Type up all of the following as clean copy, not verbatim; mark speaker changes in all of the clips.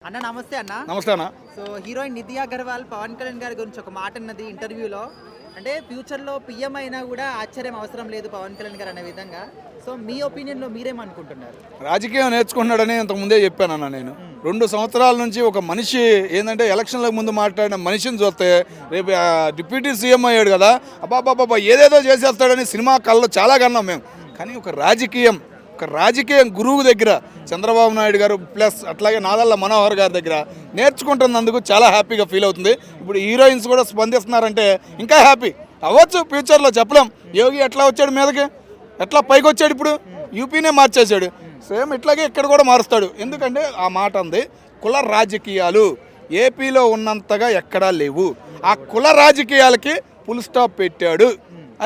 Speaker 1: అన్న నమస్తే అన్న.
Speaker 2: నమస్తే అన్న.
Speaker 1: సో హీరోయిన్ నిధి అగర్వాల్ పవన్ కళ్యాణ్ గారి గురించి ఒక మాట అన్నది ఇంటర్వ్యూలో, అంటే ఫ్యూచర్లో పిఎం అయినా కూడా ఆశ్చర్యం అవసరం లేదు పవన్ కళ్యాణ్ గారు అనే విధంగా. సో మీ ఒపీనియన్లో మీరేమనుకుంటున్నారు?
Speaker 2: రాజకీయం నేర్చుకుంటున్నాడని ఇంతకుముందే చెప్పానన్న. నేను 2 సంవత్సరాల నుంచి ఒక మనిషి ఏంటంటే ఎలక్షన్లకు ముందు మాట్లాడిన మనిషిని చూస్తే రేపు డిప్యూటీ సీఎం అయ్యాడు కదా, అబ్బాబాబా ఏదేదో చేసేస్తాడని సినిమా కళ్ళలో చాలా కన్నాం మేము. కానీ ఒక రాజకీయం గురువు దగ్గర చంద్రబాబు నాయుడు గారు ప్లస్ అట్లాగే నాదల్ల మనోహర్ గారి దగ్గర నేర్చుకుంటున్నందుకు చాలా హ్యాపీగా ఫీల్ అవుతుంది. ఇప్పుడు హీరోయిన్స్ కూడా స్పందిస్తున్నారంటే ఇంకా హ్యాపీ అవ్వచ్చు. ఫ్యూచర్లో చెప్పలేం. యోగి ఎట్లా వచ్చాడు మీదకి, ఎట్లా పైకి వచ్చాడు, ఇప్పుడు యూపీనే మార్చేశాడు. సేమ్ ఇట్లాగే ఇక్కడ కూడా మారుస్తాడు. ఎందుకంటే ఆ మాట ఉంది, కుల రాజకీయాలు ఏపీలో ఉన్నంతగా ఎక్కడా లేవు, ఆ కుల రాజకీయాలకి ఫుల్ స్టాప్ పెట్టాడు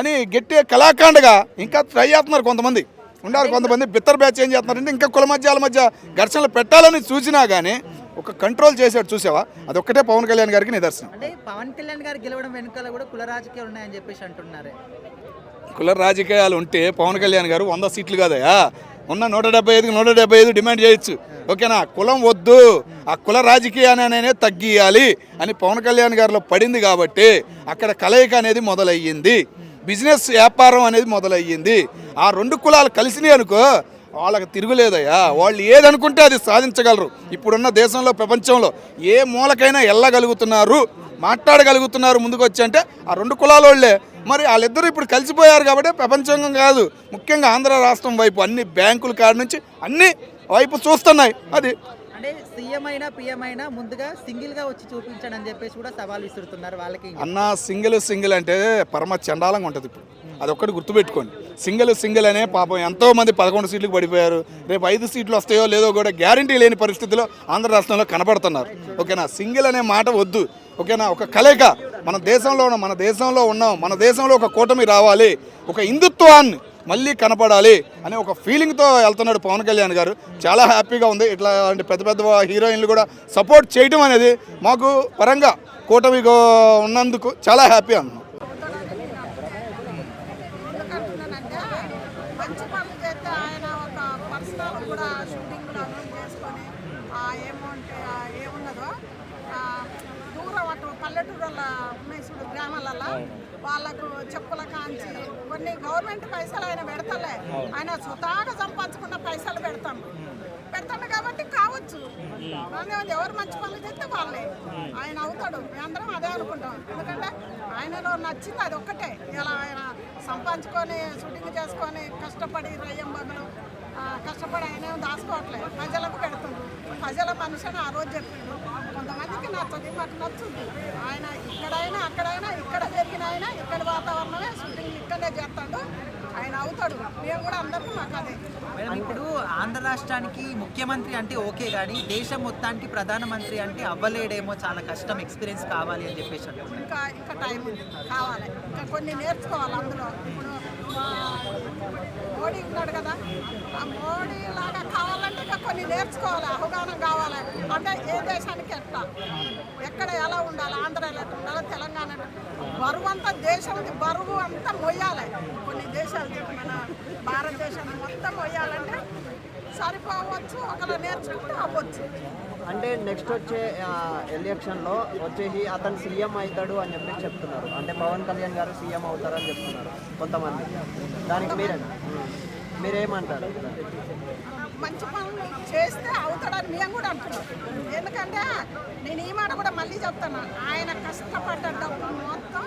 Speaker 2: అని గట్టిగా కళాఖండగా ఇంకా ట్రై చేస్తున్నారు కొంతమంది. ఉండాలి కొంతమంది బిత్తర్ బ్యాచ్ ఏం చేస్తున్నారంటే ఇంకా కుల మధ్యాల మధ్య ఘర్షణలు పెట్టాలని చూసినా కానీ ఒక కంట్రోల్ చేశాడు. చూసావా, అదొక్కటే పవన్ కళ్యాణ్ గారికి నిదర్శనం.
Speaker 1: అంటే పవన్ కళ్యాణ్ గారు గెలవడం వెనుకాల కూడా కుల రాజకీయాలు ఉన్నాయని చెప్పేసి అంటున్నారు.
Speaker 2: కుల రాజకీయాలు ఉంటే పవన్ కళ్యాణ్ గారు 100 సీట్లు కాదయా, ఉన్న 175కి 175 డిమాండ్ చేయొచ్చు. ఓకేనా, కులం వద్దు, ఆ కుల రాజకీయాన్ని తగ్గియాలి అని పవన్ కళ్యాణ్ గారిలో పడింది కాబట్టి అక్కడ కలయిక అనేది మొదలయ్యింది, బిజినెస్ వ్యాపారం అనేది మొదలయ్యింది. ఆ 2 కులాలు కలిసినాయి అనుకో, వాళ్ళకి తిరుగులేదయ్యా. వాళ్ళు ఏదనుకుంటే అది సాధించగలరు. ఇప్పుడున్న దేశంలో ప్రపంచంలో ఏ మూలకైనా వెళ్ళగలుగుతున్నారు, మాట్లాడగలుగుతున్నారు ముందుకు వచ్చి అంటే ఆ 2 కులాల వాళ్ళే. మరి వాళ్ళిద్దరూ ఇప్పుడు కలిసిపోయారు కాబట్టి ప్రపంచం కాదు, ముఖ్యంగా ఆంధ్ర రాష్ట్రం వైపు అన్ని బ్యాంకుల కాడ నుంచి అన్ని వైపు చూస్తున్నాయి. అది
Speaker 1: అంటే సీఎం అయినా పిఎం అయినా ముందుగా సింగిల్ గా వచ్చి చూపించండి అని చెప్పేసి కూడా సవాల్ విసురుతున్నారు వాళ్ళకి.
Speaker 2: అన్న సింగిల్ అంటే పరమ చండాలంగా ఉంటుంది. ఇప్పుడు అదొక్కటి గుర్తుపెట్టుకోండి. సింగిల్ అనే పాపం ఎంతోమంది 11 సీట్లకు పడిపోయారు. రేపు 5 సీట్లు వస్తాయో లేదో కూడా గ్యారంటీ లేని పరిస్థితిలో ఆంధ్ర రాష్ట్రంలో కనబడుతున్నారు. ఓకేనా, సింగిల్ అనే మాట వద్దు. ఓకేనా, ఒక కలయిక మన దేశంలో ఉన్నాం, మన దేశంలో ఒక కూటమి రావాలి, ఒక హిందుత్వాన్ని మళ్ళీ కనపడాలి అనే ఒక ఫీలింగ్తో వెళ్తున్నాడు పవన్ కళ్యాణ్ గారు. చాలా హ్యాపీగా ఉంది. ఇట్లా పెద్ద హీరోయిన్లు కూడా సపోర్ట్ చేయడం అనేది మాకు పరంగా కూటమిగా ఉన్నందుకు చాలా హ్యాపీ అన్నాం.
Speaker 3: మంచి పనులు చేస్తే ఆయన ఒక పర్సనల్ కూడా షూటింగ్ కూడా అనౌన్స్ చేసుకొని ఏమంటే ఏమున్నదో దూరం అటు పల్లెటూరుల ఉన్నాయి చూడు గ్రామాలలో వాళ్ళకు చెప్పుల కాంచి కొన్ని గవర్నమెంట్ పైసలు ఆయన పెడతలే, ఆయన స్వతహాగా సంపాదించుకున్న పైసలు పెడతాను కాబట్టి కావచ్చు. ఎవరు మంచి పనులు చేస్తే వాళ్ళే ఆయన అవుతాడు. మేమందరం అదే అనుకుంటాం. ఎందుకంటే ఆయనలో నచ్చింది అది ఒక్కటే. ఇలా ఆయన సంపాదించుకొని షూటింగ్ చేసుకొని కష్టపడి రయ్యంబగలు కష్టపడి ఆయన ఏం దాచుకోవట్లేదు, ప్రజలకు పెడుతుంది. ప్రజల మనిషిని ఆ రోజు చెప్పిండు. కొంతమందికి నచ్చదు, మాకు నచ్చుద్ది. ఆయన ఇక్కడైనా అక్కడైనా ఇక్కడ జరిగిన ఆయన ఇక్కడి వాతావరణమే షూటింగ్ ఇక్కడే చేస్తాడు. ఆయన అవుతాడు. మేము కూడా అందరికీ మాకు అదే.
Speaker 1: మేడం, ఇప్పుడు ఆంధ్ర రాష్ట్రానికి ముఖ్యమంత్రి అంటే ఓకే, కానీ దేశం మొత్తానికి ప్రధానమంత్రి అంటే అవ్వలేడేమో, చాలా కష్టం, ఎక్స్పీరియన్స్ కావాలి అని చెప్పేసి అంటున్నారు.
Speaker 3: ఇంకా టైం ఉంది, కావాలి. ఇంకా కొన్ని నేర్చుకోవాలి. అందులో ఇప్పుడు మోడీ ఉన్నాడు కదా, ఆ మోడీ లాగా కావాలంటే ఇంకా కొన్ని నేర్చుకోవాలి, అవగాహన కావాలి. అంటే ఏ దేశానికి ఎక్కడ ఎలా ఉండాలి, ఆంధ్రాలో ఎట్లా ఉండాలి, తెలంగాణ బరువు అంతా దేశం బరువు అంతా మొయ్యాలి. కొన్ని దేశాలు మన భారతదేశాన్ని మొత్తం మొయ్యాలంటే సరిపోవచ్చు, ఒకరు నేర్చుకుంటూ అవ్వచ్చు.
Speaker 4: అంటే నెక్స్ట్ వచ్చే ఎలక్షన్లో వచ్చేసి అతను సీఎం అవుతాడు అని చెప్పి చెప్తున్నారు. అంటే పవన్ కళ్యాణ్ గారు సీఎం అవుతారని చెప్తున్నారు కొంతమంది. దానికి మీరేమంటారు?
Speaker 3: మంచి పనులు చేస్తే అవుతాడని మేము కూడా అంటున్నాం. ఎందుకంటే నేను ఈ మాట కూడా మళ్ళీ చెప్తాను, ఆయన కష్టపడ్డ డబ్బు మొత్తం.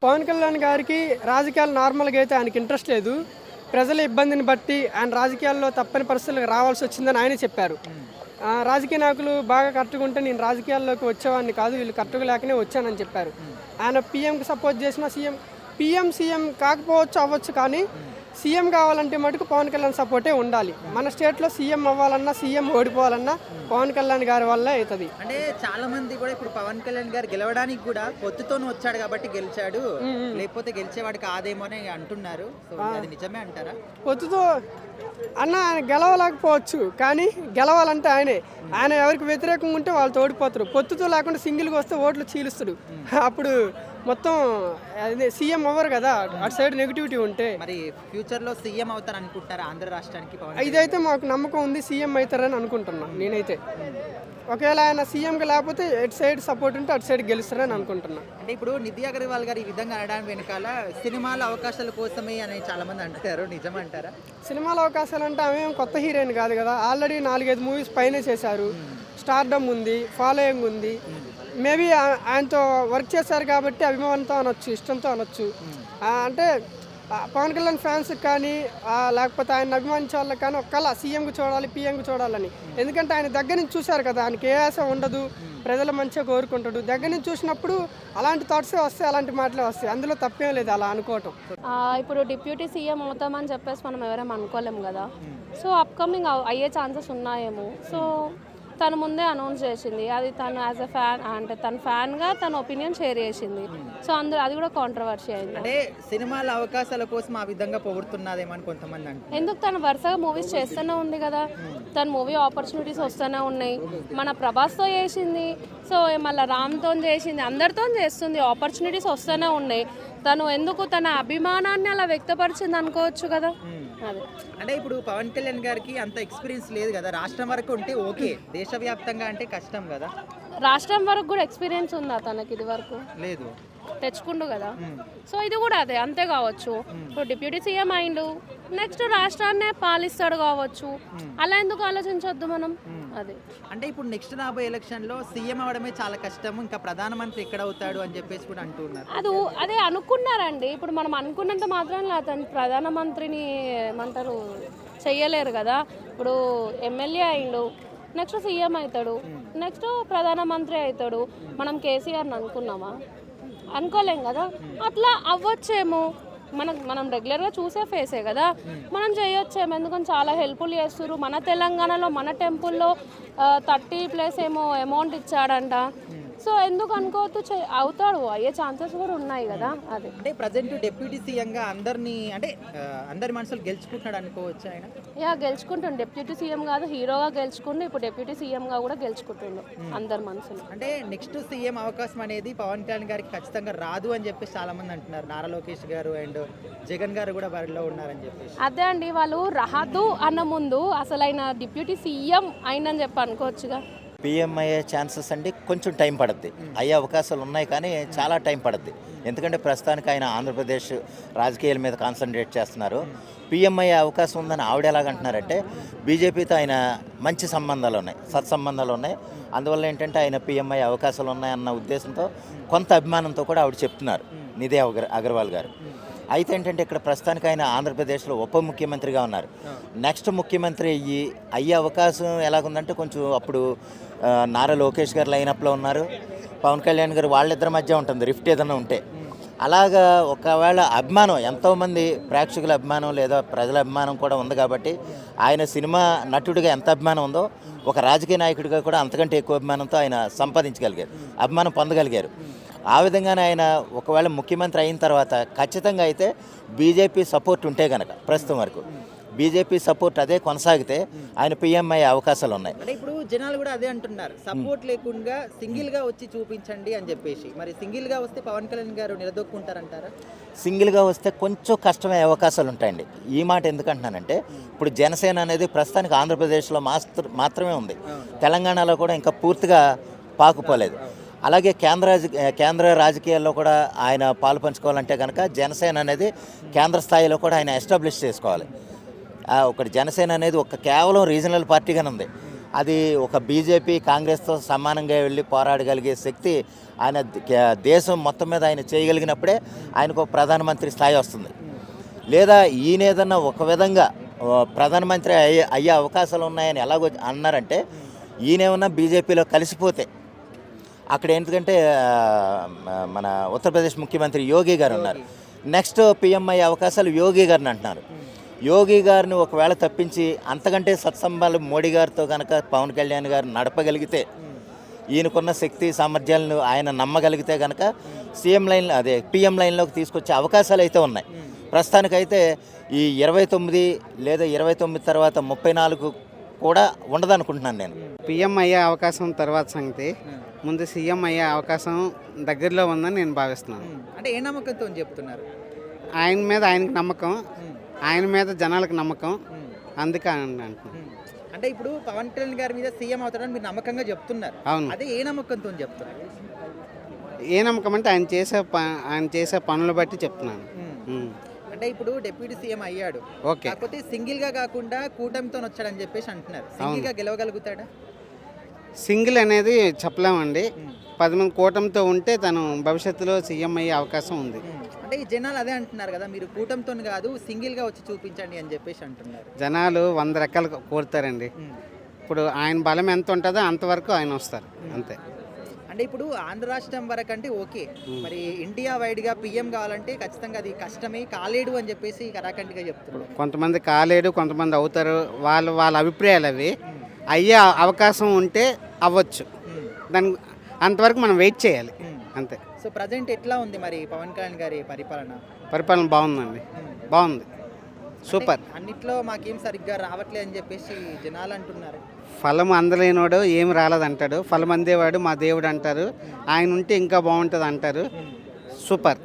Speaker 5: పవన్ కళ్యాణ్ గారికి రాజకీయాలు నార్మల్గా అయితే ఆయనకి ఇంట్రెస్ట్ లేదు. ప్రజల ఇబ్బందిని బట్టి ఆయన రాజకీయాల్లో తప్పని పరిస్థితులకు రావాల్సి వచ్చిందని ఆయనే చెప్పారు. రాజకీయ నాయకులు బాగా కరెక్ట్గా ఉంటే నేను రాజకీయాల్లోకి వచ్చేవాడిని కాదు, వీళ్ళు కరెక్ట్గా లేకనే వచ్చానని చెప్పారు. ఆయన పీఎంకి సపోర్ట్ చేసిన సీఎం కాకపోవచ్చు, అవ్వచ్చు, కానీ సీఎం కావాలంటే మటుకు పవన్ కళ్యాణ్ సపోర్టే ఉండాలి. మన స్టేట్లో సీఎం అవ్వాలన్నా, సీఎం ఓడిపోవాలన్నా పవన్ కళ్యాణ్ గారి వల్లే అవుతుంది.
Speaker 1: అంటే చాలా మంది కూడా ఇప్పుడు పవన్ కళ్యాణ్ గారు గెలవడానికి కూడా పొత్తుతోనే వచ్చాడు కాబట్టి గెలిచాడు, లేకపోతే గెలిచేవాడు కాదేమో అని అంటున్నారు. అది నిజమే అంటారా?
Speaker 5: పొత్తుతో ఆయన గెలవలేకపోవచ్చు, కానీ గెలవాలంటే ఆయన ఎవరికి వ్యతిరేకంగా ఉంటే వాళ్ళు ఓడిపోతారు. పొత్తుతో లేకుండా సింగిల్గా వస్తే ఓట్లు చీలుస్తాడు. అప్పుడు మొత్తం అదే సీఎం అవ్వరు కదా, అటు సైడ్ నెగిటివిటీ ఉంటే.
Speaker 1: మరి ఫ్యూచర్లో సీఎం అవుతారు అనుకుంటారా ఆంధ్ర రాష్ట్రానికి పవన్
Speaker 5: ఇదైతే మాకు నమ్మకం ఉంది, సీఎం అవుతారని అనుకుంటున్నా నేనైతే. ఒకవేళ ఆయన సీఎంగా లేకపోతే ఎటు సైడ్ సపోర్ట్ ఉంటే అటు సైడ్ గెలుస్తారని అనుకుంటున్నా.
Speaker 1: అంటే ఇప్పుడు నిధి అగర్వాల్ గారు ఈ విధంగా అనడానికి వెనకాల సినిమాల అవకాశాల కోసమే అని చాలా మంది అంటారు, నిజమంటారా?
Speaker 5: సినిమాల అవకాశాలు అంటే ఆమె కొత్త హీరోయిన్ కాదు కదా, ఆల్రెడీ 4-5 మూవీస్ పైనే చేశారు, స్టార్డమ్ ఉంది, ఫాలోయింగ్ ఉంది. మేబీ ఆయనతో వర్క్ చేశారు కాబట్టి అభిమానంతో అనొచ్చు, ఇష్టంతో అనొచ్చు. అంటే పవన్ కళ్యాణ్ ఫ్యాన్స్కి కానీ లేకపోతే ఆయన అభిమానించే వాళ్ళకి కానీ ఒక కళ సీఎంకి చూడాలి, పీఎంకి చూడాలని. ఎందుకంటే ఆయన దగ్గర నుంచి చూశారు కదా, ఆయనకి ఏ ఆశ ఉండదు, ప్రజలు మంచిగా కోరుకుంటాడు. దగ్గర నుంచి చూసినప్పుడు అలాంటి థాట్సే వస్తాయి, అలాంటి మాటలే వస్తాయి, అందులో తప్పేం లేదు అలా అనుకోవటం.
Speaker 6: ఇప్పుడు డిప్యూటీ సీఎం అవుతామని చెప్పేసి మనం ఎవరేం అనుకోలేము కదా. సో అప్కమింగ్ అయ్యే ఛాన్సెస్ ఉన్నాయేమో. సో తను ముందే అనౌన్స్ చేసింది, అది తను యాజ్ ఎ ఫ్యాన్, అంటే తన ఫ్యాన్గా తన ఒపీనియన్ షేర్ చేసింది. సో అందులో అది కూడా కాంట్రవర్సీ అయింది.
Speaker 1: అంటే సినిమాల అవకాశాల కోసం ఆ విధంగా పొగుడుతున్నదేమని కొంతమంది అంటారు.
Speaker 6: ఎందుకు తను వరుసగా మూవీస్ చేస్తూనే ఉంది కదా, తన మూవీ ఆపర్చునిటీస్ వస్తూనే ఉన్నాయి. మన ప్రభాస్తో చేసింది, సో మళ్ళీ రామ్తో చేసింది, అందరితో చేస్తుంది, ఆపర్చునిటీస్ వస్తూనే ఉన్నాయి. తను ఎందుకు తన అభిమానాన్ని అలా వ్యక్తపరిచింది అనుకోవచ్చు కదా. అదే
Speaker 1: అంటే ఇప్పుడు పవన్ కళ్యాణ్ గారికి అంత ఎక్స్పీరియన్స్ లేదు కదా, రాష్ట్రం వరకు ఉంటే ఓకే, దేశవ్యాప్తంగా అంటే కష్టం కదా.
Speaker 6: రాష్ట్రం వరకు కూడా ఎక్స్పీరియన్స్ ఉందా తనకి? ఇది వరకు
Speaker 1: లేదు,
Speaker 6: తెచ్చుకుండు కదా. సో ఇది కూడా అదే అంతే కావచ్చు. ఇప్పుడు డిప్యూటీ సీఎం అయిండు, నెక్స్ట్ రాష్ట్రాన్నే పాలిస్తాడు కావచ్చు. అలా ఎందుకు ఆలోచించొద్దు మనం? అదే
Speaker 1: అంటే ఇప్పుడు నెక్స్ట్ రాబోయే ఎలక్షన్లో సీఎం అవడమే చాలా కష్టం, ఇంకా ప్రధానమంత్రి ఎక్కడ అవుతాడు అని చెప్పేసి కూడా అంటున్నారు.
Speaker 6: అదే అనుకున్నారండి. ఇప్పుడు మనం అనుకున్నంత మాత్రం అతను ప్రధానమంత్రిని ఏమంటారు చెయ్యలేరు కదా. ఇప్పుడు ఎమ్మెల్యే అయిండు, నెక్స్ట్ సీఎం అవుతాడు, నెక్స్ట్ ప్రధానమంత్రి అవుతాడు. మనం కేసీఆర్ని అనుకున్నామా? అనుకోలేం కదా. అట్లా అవ్వచ్చేమో, మనం రెగ్యులర్గా చూసే ఫేసే కదా, మనం చేయొచ్చేమో. ఎందుకంటే చాలా హెల్ప్ఫుల్ చేస్తారు. మన తెలంగాణలో మన టెంపుల్లో 30+ ఏమో అమౌంట్ ఇచ్చాడంట. సో ఎందుకు అనుకోవద్దు, అవుతాడు, అయ్యే ఛాన్సెస్ కూడా ఉన్నాయి కదా. అదే
Speaker 1: అంటే ప్రజెంట్ డిప్యూటీ సీఎంగా అందరినీ అంటే అందరి మనసులు గెలుచుకుంటున్నాడు అనుకోవచ్చు ఆయన.
Speaker 6: గెలుచుకుంటుండు. డిప్యూటీ సీఎం కాదు, హీరోగా గెలుచుకుంటూ ఇప్పుడు డిప్యూటీ సీఎంగా కూడా గెలుచుకుంటుండు అందరి మనసులు.
Speaker 1: అంటే నెక్స్ట్ సీఎం అవకాశం అనేది పవన్ కళ్యాణ్ గారికి ఖచ్చితంగా రాదు అని చెప్పేసి చాలా మంది అంటున్నారు. నారా లోకేష్ గారు అండ్ జగన్ గారు కూడా బరిలో ఉన్నారని చెప్పేసి.
Speaker 6: అదే అండి, వాళ్ళు రాదు అన్న ముందు అసలు ఆయన డిప్యూటీ సీఎం అయిందని చెప్పి అనుకోవచ్చుగా.
Speaker 7: పిఎం అయ్యే ఛాన్సెస్ అండి కొంచెం టైం పడుద్ది, అయ్యే అవకాశాలు ఉన్నాయి కానీ చాలా టైం పడుద్ది. ఎందుకంటే ప్రస్తుతానికి ఆయన ఆంధ్రప్రదేశ్ రాజకీయాల మీద కాన్సన్ట్రేట్ చేస్తున్నారు. పిఎం అయ్యే అవకాశం ఉందని ఆవిడ ఎలాగంటున్నారంటే బీజేపీతో ఆయన మంచి సంబంధాలు ఉన్నాయి, సత్సంబంధాలు ఉన్నాయి. అందువల్ల ఏంటంటే ఆయన పిఎం అయ్యే అవకాశాలు ఉన్నాయన్న ఉద్దేశంతో కొంత అభిమానంతో కూడా ఆవిడ చెప్తున్నారు, నిధి అగర్వాల్ గారు. అయితే ఏంటంటే ఇక్కడ ప్రస్తుతానికి ఆయన ఆంధ్రప్రదేశ్లో ఉప ముఖ్యమంత్రిగా ఉన్నారు. నెక్స్ట్ ముఖ్యమంత్రి అయ్యే అవకాశం ఎలాగుందంటే కొంచెం అప్పుడు నారా లోకేష్ గారు లైనప్లో ఉన్నారు, పవన్ కళ్యాణ్ గారు, వాళ్ళిద్దరి మధ్య ఉంటుంది రిఫ్ట్ ఏదైనా ఉంటే. అలాగా ఒకవేళ అభిమానం ఎంతోమంది ప్రేక్షకుల అభిమానం లేదా ప్రజల అభిమానం కూడా ఉంది కాబట్టి ఆయన సినిమా నటుడిగా ఎంత అభిమానం ఉందో ఒక రాజకీయ నాయకుడిగా కూడా అంతకంటే ఎక్కువ అభిమానంతో ఆయన సంపాదించగలిగారు, అభిమానం పొందగలిగారు. ఆ విధంగానే ఆయన ఒకవేళ ముఖ్యమంత్రి అయిన తర్వాత ఖచ్చితంగా అయితే బీజేపీ సపోర్ట్ ఉంటే కనుక ప్రస్తుతం వరకు బీజేపీ సపోర్ట్ అదే కొనసాగితే ఆయన పీఎం అయ్యే అవకాశాలు ఉన్నాయి.
Speaker 1: అంటే ఇప్పుడు జనాలు కూడా అదే అంటున్నారు, సపోర్ట్ లేకుండా సింగిల్గా వచ్చి చూపించండి అని చెప్పేసి. మరి సింగిల్గా వస్తే పవన్ కళ్యాణ్ గారు నిలదొక్కుంటారంటారా?
Speaker 7: సింగిల్గా వస్తే కొంచెం కష్టమయ్యే అవకాశాలు ఉంటాయండి. ఈ మాట ఎందుకంటున్నానంటే ఇప్పుడు జనసేన అనేది ప్రస్తుతానికి ఆంధ్రప్రదేశ్లో మాత్రమే ఉంది, తెలంగాణలో కూడా ఇంకా పూర్తిగా పాకుపోలేదు. అలాగే కేంద్ర రాజకీయాల్లో కూడా ఆయన పాలు పంచుకోవాలంటే కనుక జనసేన అనేది కేంద్ర స్థాయిలో కూడా ఆయన ఎస్టాబ్లిష్ చేసుకోవాలి. ఒకటి జనసేన అనేది ఒక కేవలం రీజనల్ పార్టీగానే ఉంది, అది ఒక బీజేపీ కాంగ్రెస్తో సమానంగా వెళ్ళి పోరాడగలిగే శక్తి ఆయన దేశం మొత్తం మీద ఆయన చేయగలిగినప్పుడే ఆయనకు ఒక ప్రధానమంత్రి స్థాయి వస్తుంది. లేదా ఈయన ఏదన్నా ఒక విధంగా ప్రధానమంత్రి అయ్యే అవకాశాలు ఉన్నాయని ఎలాగో అన్నారంటే ఈయనేమన్నా బీజేపీలో కలిసిపోతే అక్కడ ఎందుకంటే మన ఉత్తరప్రదేశ్ ముఖ్యమంత్రి యోగి గారు ఉన్నారు, నెక్స్ట్ పిఎం అయ్యే అవకాశాలు యోగి గారిని అంటున్నారు. యోగి గారిని ఒకవేళ తప్పించి అంతకంటే సత్సంబాలు మోడీ గారితో కనుక పవన్ కళ్యాణ్ గారు నడపగలిగితే, ఈయనకున్న శక్తి సామర్థ్యాలను ఆయన నమ్మగలిగితే కనుక పిఎం లైన్లోకి తీసుకొచ్చే అవకాశాలు అయితే ఉన్నాయి. ప్రస్తుతానికైతే ఈ 29 లేదా 29 తర్వాత 34 కూడా ఉండదనుకుంటున్నాను నేను.
Speaker 8: పిఎం అయ్యే అవకాశం తర్వాత సంగతి, ముందు సీఎం అయ్యే అవకాశం దగ్గరలో ఉందని నేను భావిస్తున్నాను.
Speaker 1: అంటే ఏ నమ్మకంతో చెప్తున్నారు?
Speaker 8: ఆయన మీద ఆయనకి నమ్మకం, ఆయన మీద జనాలకు నమ్మకం, అందుకే అంటున్నాను.
Speaker 1: అంటే ఇప్పుడు పవన్ కళ్యాణ్ గారి మీద సీఎం అవుతాడని మీరు నమ్మకంగా చెప్తున్నారు.
Speaker 8: అవును.
Speaker 1: అదే ఏ నమ్మకంతో చెప్తున్నారు?
Speaker 8: ఏ నమ్మకం అంటే ఆయన చేసే పనులు బట్టి చెప్తున్నాను.
Speaker 1: అంటే ఇప్పుడు డిప్యూటీ సీఎం అయ్యాడు,
Speaker 8: ఓకే.
Speaker 1: కాకపోతే సింగిల్ గా కాకుండా కూటమితో వచ్చాడని చెప్పేసి అంటున్నారు. సింగిల్ గా గెలవగలుగుతాడా?
Speaker 8: సింగిల్ అనేది చెప్పలేమండి. 10 మంది కూటమితో ఉంటే తను భవిష్యత్తులో సీఎం అయ్యే అవకాశం ఉంది.
Speaker 1: అంటే ఈ జనాలు అదే అంటున్నారు కదా, మీరు కూటమితో కాదు సింగిల్ గా వచ్చి చూపించండి అని చెప్పేసి అంటున్నారు.
Speaker 8: జనాలు 100 రకాలు కోరుతారండి. ఇప్పుడు ఆయన బలం ఎంత ఉంటుందో అంతవరకు ఆయన వస్తారు, అంతే.
Speaker 1: అంటే ఇప్పుడు ఆంధ్ర రాష్ట్రం వరకు అంటే ఓకే, మరి ఇండియా వైడ్ గా పిఎం కావాలంటే ఖచ్చితంగా అది కష్టమే, కాలేడు అని చెప్పేసి కరాఖండిగా చెప్తున్నారు.
Speaker 8: కొంతమంది కాలేడు, కొంతమంది అవుతారు. వాళ్ళ అభిప్రాయాలు అవి. అయ్యే అవకాశం ఉంటే అవ్వచ్చు. దాని అంతవరకు మనం వెయిట్ చేయాలి, అంతే.
Speaker 1: సో ప్రజెంట్ ఎట్లా ఉంది మరి పవన్ కళ్యాణ్ గారి పరిపాలన?
Speaker 8: పరిపాలన బాగుందండి, బాగుంది, సూపర్.
Speaker 1: అన్నిట్లో మాకేం సరిగ్గా రావట్లేదు అని చెప్పేసి జనాలు అంటున్నారు.
Speaker 8: ఫలం అందలేనోడు ఏమి రాలేదంటాడు, ఫలం అందేవాడు మా దేవుడు అంటారు. ఆయన ఉంటే ఇంకా బాగుంటుంది అంటారు. సూపర్.